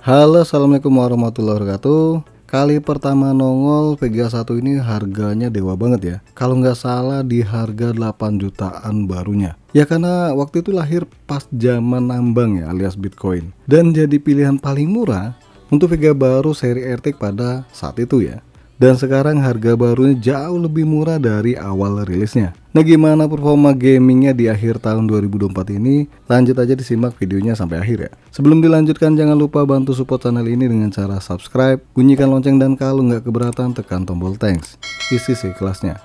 Halo, assalamualaikum warahmatullahi wabarakatuh. Kali pertama nongol VGA 1 ini harganya dewa banget ya. Kalau nggak salah di harga 8 jutaan barunya. Ya karena waktu itu lahir pas zaman nambang ya alias Bitcoin. Dan jadi pilihan paling murah untuk VGA baru seri RTX pada saat itu ya. Dan sekarang harga barunya jauh lebih murah dari awal rilisnya. Nah, gimana performa gamingnya di akhir tahun 2024 ini? Lanjut aja disimak videonya sampai akhir ya. Sebelum dilanjutkan, jangan lupa bantu support channel ini dengan cara subscribe, bunyikan lonceng, dan kalau nggak keberatan tekan tombol thanks. Isi sih kelasnya.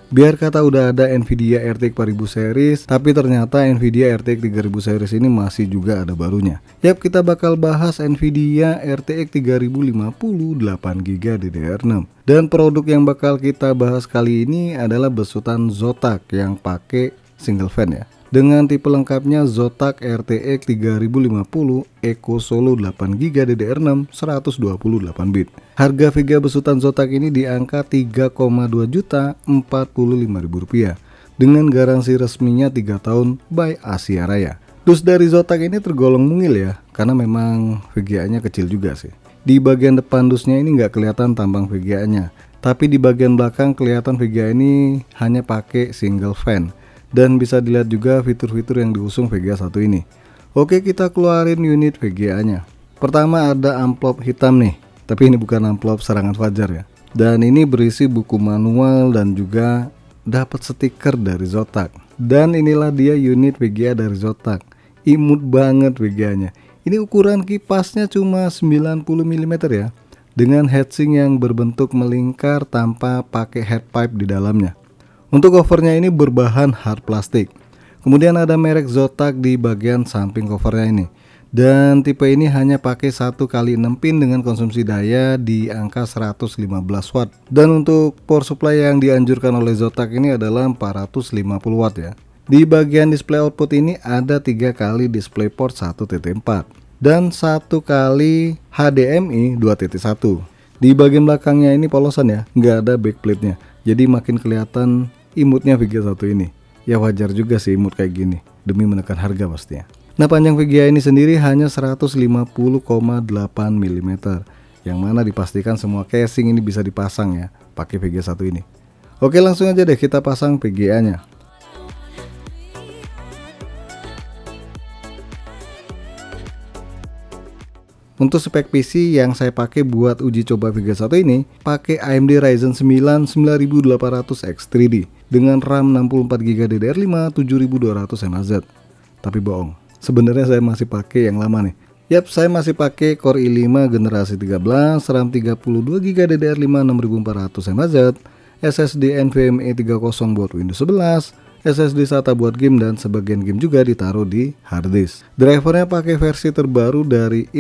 Biar kata udah ada Nvidia RTX 4000 series, tapi ternyata Nvidia RTX 3000 series ini masih juga ada barunya. Yap, kita bakal bahas Nvidia RTX 3050 8GB DDR6. Dan produk yang bakal kita bahas kali ini adalah besutan Zotac yang pakai single fan ya. Dengan tipe lengkapnya Zotac RTX 3050 Eco Solo 8GB DDR6 128 bit. Harga VGA besutan Zotac ini di angka Rp3,2.045.000 dengan garansi resminya 3 tahun by Asia Raya. Dus dari Zotac ini tergolong mungil ya, karena memang VGA-nya kecil juga sih. Di bagian depan dusnya ini nggak kelihatan tambang VGA-nya, tapi di bagian belakang kelihatan VGA ini hanya pakai single fan. Dan bisa dilihat juga fitur-fitur yang diusung VGA 1 ini. Oke, kita keluarin unit VGA-nya. Pertama ada amplop hitam nih, tapi ini bukan amplop serangan fajar ya. Dan ini berisi buku manual dan juga dapat stiker dari Zotac. Dan inilah dia unit VGA dari Zotac. Imut banget VGA-nya. Ini ukuran kipasnya cuma 90 mm ya, dengan heatsink yang berbentuk melingkar tanpa pakai headpipe di dalamnya. Untuk covernya ini berbahan hard plastik. Kemudian ada merek Zotac di bagian samping covernya ini. Dan tipe ini hanya pakai 1x6 pin dengan konsumsi daya di angka 115 watt. Dan untuk power supply yang dianjurkan oleh Zotac ini adalah 450 watt ya. Di bagian display output ini ada 3 kali DisplayPort 1.4 dan 1 kali HDMI 2.1. Di bagian belakangnya ini polosan ya, nggak ada backplate-nya. Jadi makin kelihatan imutnya VGA 1 ini. Ya wajar juga sih imut kayak gini, demi menekan harga pastinya. Nah, panjang VGA ini sendiri hanya 150,8 mm, yang mana dipastikan semua casing ini bisa dipasang ya pakai VGA 1 ini. Oke, langsung aja deh kita pasang VGA-nya. Untuk spek PC yang saya pakai buat uji coba VGA 1 ini pakai AMD Ryzen 9 9800X3D dengan RAM 64GB DDR5 7200 mAh. Tapi bohong, sebenarnya saya masih pakai yang lama nih. Yap, saya masih pakai Core i5 generasi 13, RAM 32GB DDR5 6400 mAh, SSD NVMe 30 buat Windows 11, SSD SATA buat game, dan sebagian game juga ditaruh di harddisk. Drivernya pakai versi terbaru dari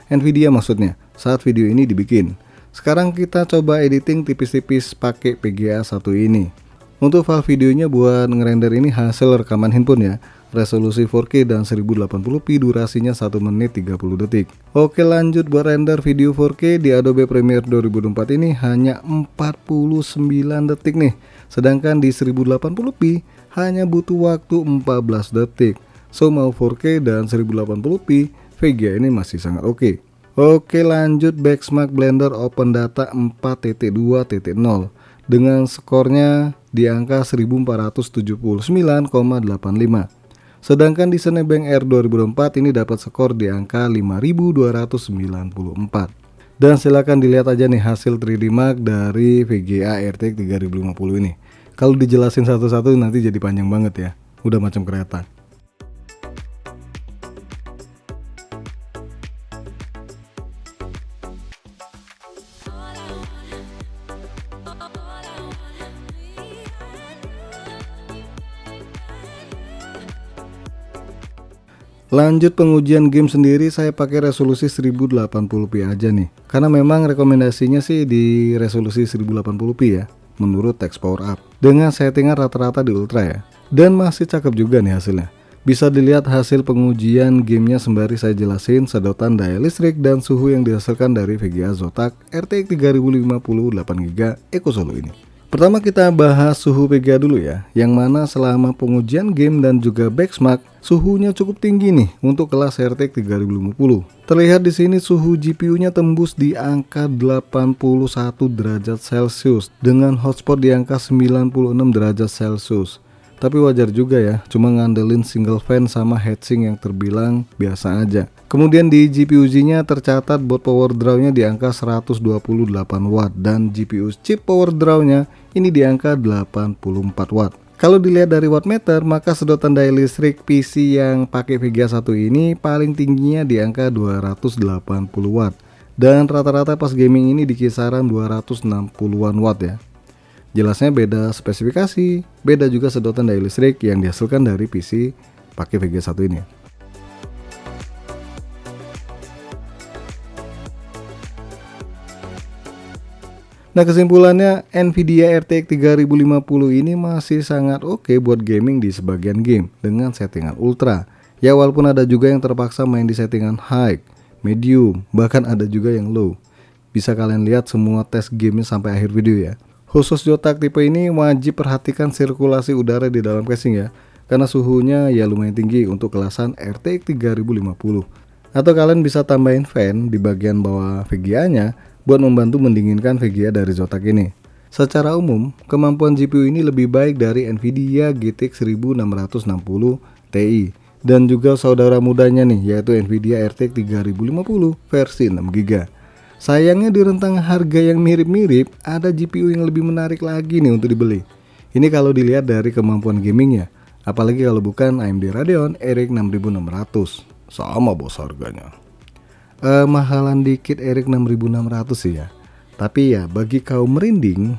Nvidia maksudnya, saat video ini dibikin. Sekarang kita coba editing tipis-tipis pakai VGA 1 ini. Untuk file videonya buat ngerender ini hasil rekaman handphone ya, resolusi 4K dan 1080p, durasinya 1 menit 30 detik. Oke, lanjut buat render video 4K di Adobe Premiere 2024 ini hanya 49 detik nih. Sedangkan di 1080p hanya butuh waktu 14 detik. So mau 4K dan 1080p, VGA ini masih sangat oke. Oke, lanjut Benchmark Blender Open Data 4.2.0 dengan skornya di angka 1479,85. Sedangkan di Cinebench R 2024 ini dapat skor di angka 5294. Dan silakan dilihat aja nih hasil 3D Mark dari VGA RTX 3050 ini. Kalau dijelasin satu-satu nanti jadi panjang banget ya, udah macam kereta. Lanjut pengujian game sendiri, saya pakai resolusi 1080p aja nih. Karena memang rekomendasinya sih di resolusi 1080p ya, menurut Text Power Up. Dengan settingan rata-rata di ultra ya. Dan masih cakep juga nih hasilnya. Bisa dilihat hasil pengujian gamenya sembari saya jelasin sedotan daya listrik dan suhu yang dihasilkan dari VGA Zotac RTX 3050 8GB Eco Solo ini. Pertama kita bahas suhu VGA dulu ya, yang mana selama pengujian game dan juga benchmark suhunya cukup tinggi nih untuk kelas RTX 3050. Terlihat di sini suhu GPU-nya tembus di angka 81 derajat Celcius dengan hotspot di angka 96 derajat Celcius. Tapi wajar juga ya, cuma ngandelin single fan sama heatsink yang terbilang biasa aja. Kemudian di GPU-nya tercatat boot power draw-nya di angka 128 watt dan GPU chip power draw-nya ini di angka 84 watt. Kalau dilihat dari wattmeter, maka sedotan daya listrik PC yang pakai VGA 1 ini paling tingginya di angka 280 watt. Dan rata-rata pas gaming ini di kisaran 260-an watt ya. Jelasnya beda spesifikasi, beda juga sedotan daya listrik yang dihasilkan dari PC pakai VGA 1 ini. Nah kesimpulannya, Nvidia RTX 3050 ini masih sangat oke buat gaming di sebagian game dengan settingan ultra. Ya walaupun ada juga yang terpaksa main di settingan high, medium, bahkan ada juga yang low. Bisa kalian lihat semua tes gamenya sampai akhir video ya. Khusus Zotac tipe ini wajib perhatikan sirkulasi udara di dalam casing ya, karena suhunya ya lumayan tinggi untuk kelasan RTX 3050. Atau kalian bisa tambahin fan di bagian bawah VGA-nya buat membantu mendinginkan VGA dari Zotac ini. Secara umum, kemampuan GPU ini lebih baik dari Nvidia GTX 1660 Ti dan juga saudara mudanya nih, yaitu Nvidia RTX 3050 versi 6GB. Sayangnya di rentang harga yang mirip-mirip, ada GPU yang lebih menarik lagi nih untuk dibeli. Ini kalau dilihat dari kemampuan gamingnya, apalagi kalau bukan AMD Radeon RX 6600. Sama bos harganya. Mahalan dikit RX 6600 sih ya. Tapi ya bagi kaum merinding,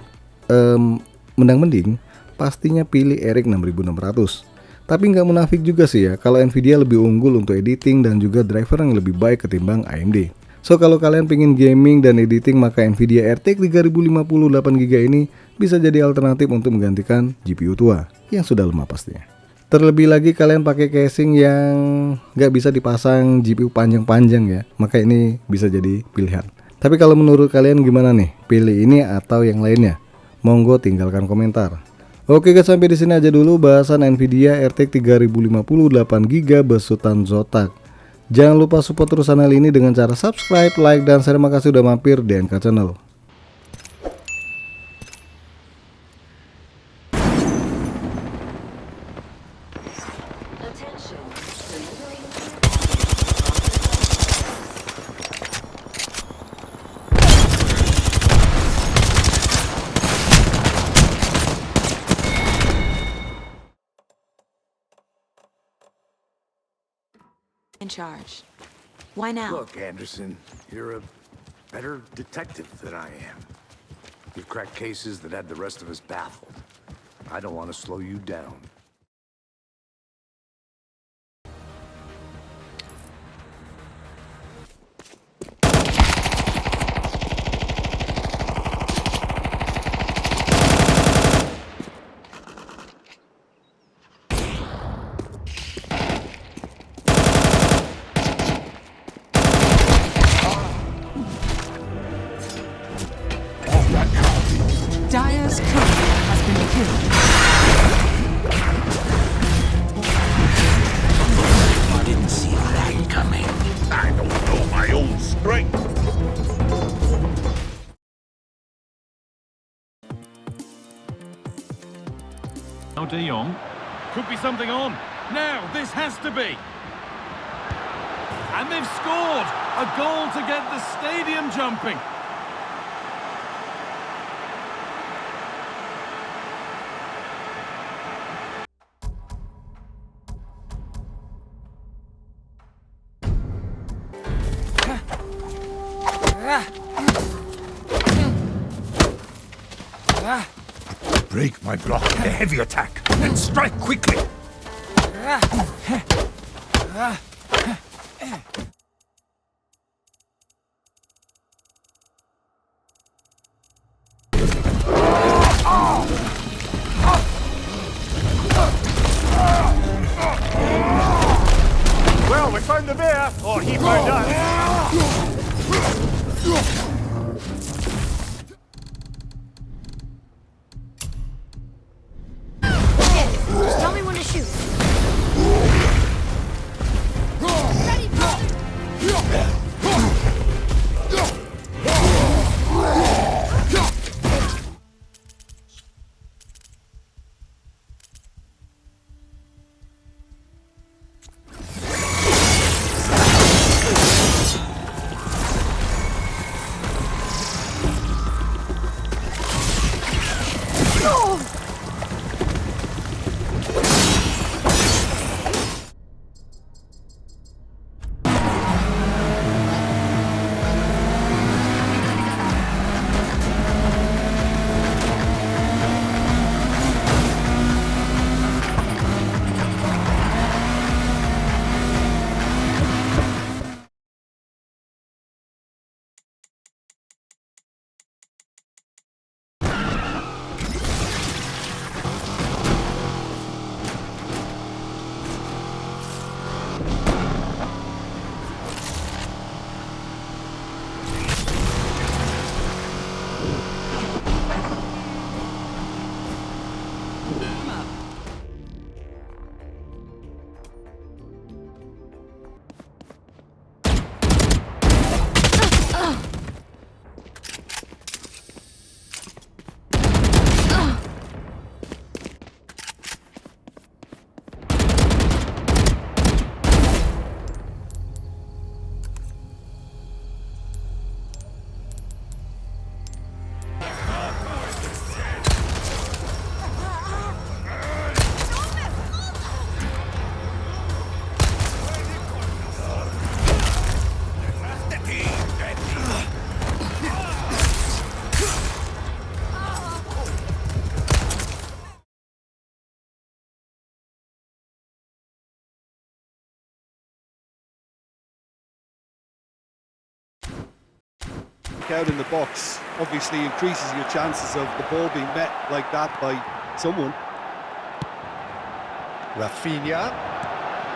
mending pastinya pilih RX 6600. Tapi nggak munafik juga sih ya, kalau Nvidia lebih unggul untuk editing dan juga driver yang lebih baik ketimbang AMD. So kalau kalian pengen gaming dan editing, maka Nvidia RTX 3050 8GB ini bisa jadi alternatif untuk menggantikan GPU tua yang sudah lemah pastinya. Terlebih lagi kalian pakai casing yang nggak bisa dipasang GPU panjang-panjang ya, maka ini bisa jadi pilihan. Tapi kalau menurut kalian gimana nih? Pilih ini atau yang lainnya? Monggo tinggalkan komentar. Oke guys, sampai di sini aja dulu bahasan Nvidia RTX 3050 8GB besutan Zotac. Jangan lupa support terus channel ini dengan cara subscribe, like, dan share. Makasih udah mampir di NK Channel. In charge. Why now? Look, Anderson, you're a better detective than I am. You've cracked cases that had the rest of us baffled. I don't want to slow you down. Dyer's courier has been killed. I didn't see that coming. I don't know my own strength. Now De Jong. Could be something on. Now, this has to be. And they've scored! A goal to get the stadium jumping. Break my block with a heavy attack and strike quickly. Well, we found the bear, or he found us. back out in the box obviously increases your chances of the ball being met like that by someone. Rafinha.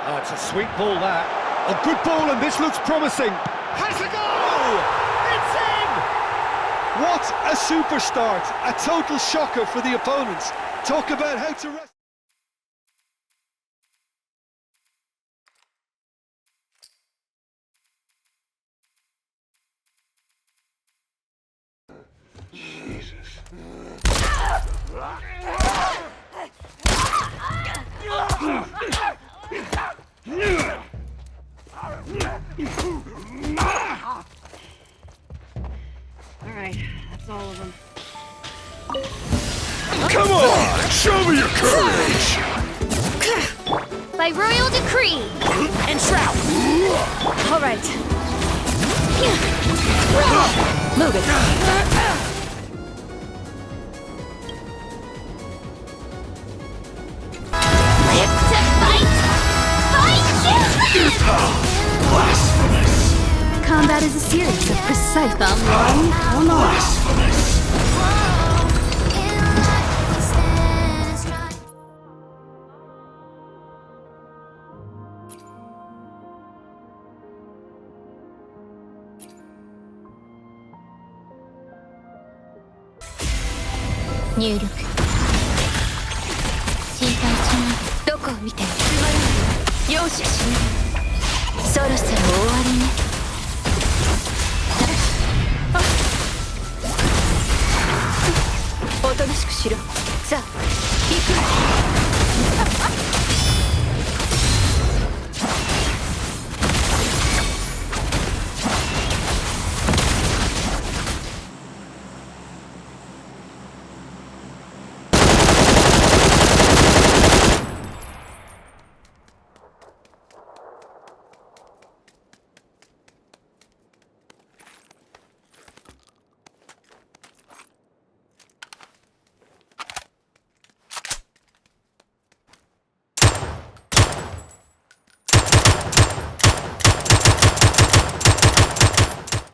Oh, it's a sweet ball that. A good ball, and this looks promising. Has a goal! It's in! What a super start! A total shocker for the opponents. Talk about how to rest. All right, that's all of them. Come on! Show me your courage! By royal decree. And Shroud! All right. Move it! Live to fight! Fight! Blasphemous! Combat is a series of precise one. Blasphemous!入力。心配しない。どこを見てる？容赦しない。そろそろ終わりね。おとなしくしろ。さあ、行く。